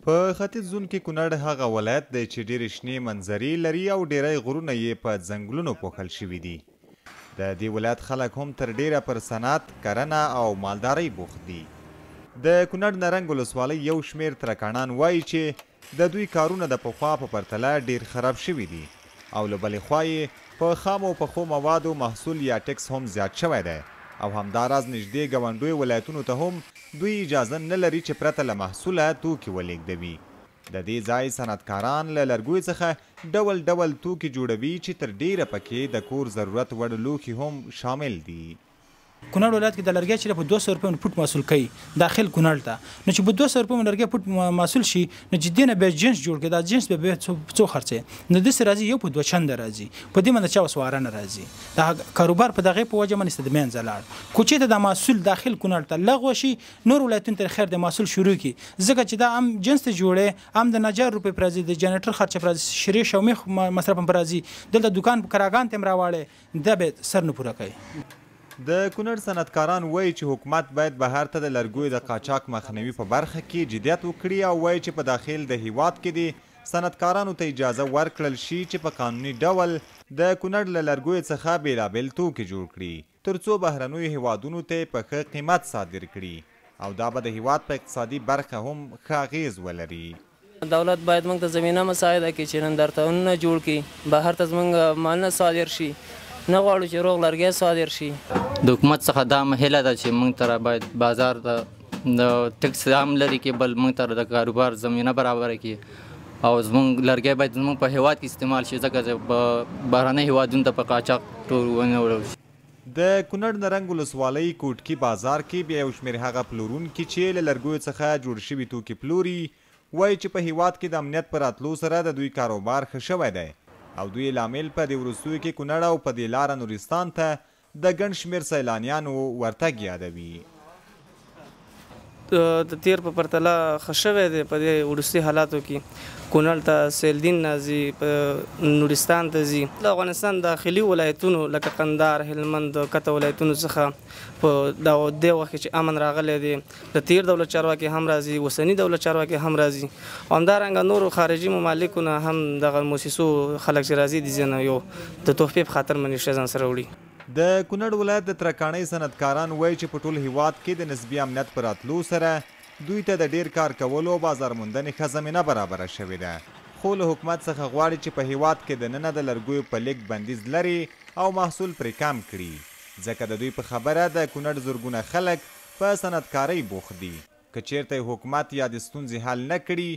په ختیځ زون کې کونړ هغه ولایت دی چې ډېرې شنې منظرې لري او ډېری غرونه یې په ځنګلونو پوښل شوي دي. د دې ولایت خلک هم تر ډېره پر صنعت، کرنه او مالدارۍ بوخت دي. د کونړ نرنګ ولسوالۍ یو شمېر ترکاڼان وایي چې د دوی کارونه د پخوا په پرتله ډېر خراب شوي دي او له بلې خوا یې په خامو پخو موادو محصول یا ټکس هم زیات شوی دی او همداراز نږدې ګاونډیو ولایتونو ته هم دوی اجازه نه لري چې پرته له محصوله توکي ولېږدوي. د دې ځای صنعتکاران له لرګیو څخه ډول ډول توکي جوړوي چې تر ډیره پکې د کور ضرورت وړ لوښي هم شامل دي. کونړ ولایت کې د لرګي چې په 200 روپیو فوټ محصول کوي داخل کونړ ته، نو چې په 200 روپیو لرګي فوټ محصول شي نو چې دینه به جنس جوړ کړي، دا جنس به څو خرڅي نو د راځي یو په 2 چند راځي، په دې باندې چا وسواره نه راځي. دا کاروبار په دغه په وجه باندې ستدمن زلاړ کوچې ته د محصول داخل کونړ ته لغوه شي، نور ولایتونو ته خیر د محصول شروع کی ځکه چې دا هم جنس ته جوړه هم د نجار روپې پرځي، د جنریټر خرچ پرځي، شری شومي مصرف پرځي، دلته دکان کراګان تم راواړي د به سر نه پوره کوي. د کونړ صنعتکاران وایي چې حکومت باید بهر ته د لرګیو د قاچاق مخنیوي په برخه کې جدیت وکړي او وایي چې په داخل د هیواد کې دي صنعتکارانو ته اجازه ورکړل شي چې په قانوني ډول د کونړ له لرګیو څخه بیلابیل توکي جوړ کړي ترڅو بهرنیو هیوادونو ته په ښه قیمت صادر کړي او دا به د هیواد په اقتصادي برخه هم ښه اغیز ولري. دولت باید موږ ته زمینه مساعده کړي چې نندارتونونه جوړ کړي، بهر ته زموږ مالونه صادر شي، نه غواړو چې روغ لرګی صادر شي. د حکومت څخه دا هیله ده چې موږ ته باید بازار د ټکس هم لري کې بل موږ ته د کاروبار زمینه برابره کړي او زموږ لرګی باید زموږ په هیواد کې استعمال شي ځکه چې بهرني هیوادونو ته په قاچاق ټول ونه وړل شي. د کونړ نرنګ ولسوالۍ کوټکي بازار کې بیا یو شمېر هغه پلورونکي چې له لرګیو څخه جوړ شوي توکي پلوري وایي چې په هیواد کې د امنیت په راتلو سره د دوی کاروبار ښه شوی دی او دوی لامل په دې وروستیو کې کونړ او په دې لاره نورستان ته د ګڼ شمېر سیلانیانو ورتګ یادوي. د تیر په پرتله ښه شوی دی په دې وروستي حالاتو کې. کونړ ته سیلدین نه ځي، په نورستان ته ځي، د افغانستان داخلي ولایتونو لکه قندهار، هلمند، کته ولایتونو څخه په دې وخت کې چې امن راغلی دی د تیر دولت چارواکي هم راځي، اوسني دولت چارواکي هم راځي او همدارنګه نورو خارجي ممالکو نه هم دغه موسسو خلک چې راځي د ځینې یو د تحفې په خاطر باندې شی ځان سره وړي. د کونړ ولایت د ترکاڼۍ صنعتکاران وایي چې په ټول هیواد کې د نسبي امنیت په راتلو سره دوی ته د ډیر کار کولو او بازار موندنې ښه زمینه برابره شوې ده، خو له حکومت څخه غواړي چې په هیواد کې دننه د لرګیو په لیږد بندیز لري او محصول پرې کم کړي ځکه د دوی په خبره د کونړ زرګونه خلک په صنعتکارۍ بوخت دي. که چیرته حکومت یا د ستونزې حل نه کړي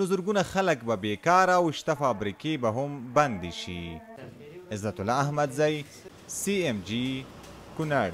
نو زرګونه خلک به بیکاره او شته فابریکې به هم بندې شي. عزت الله احمدزی، CMG کونړ.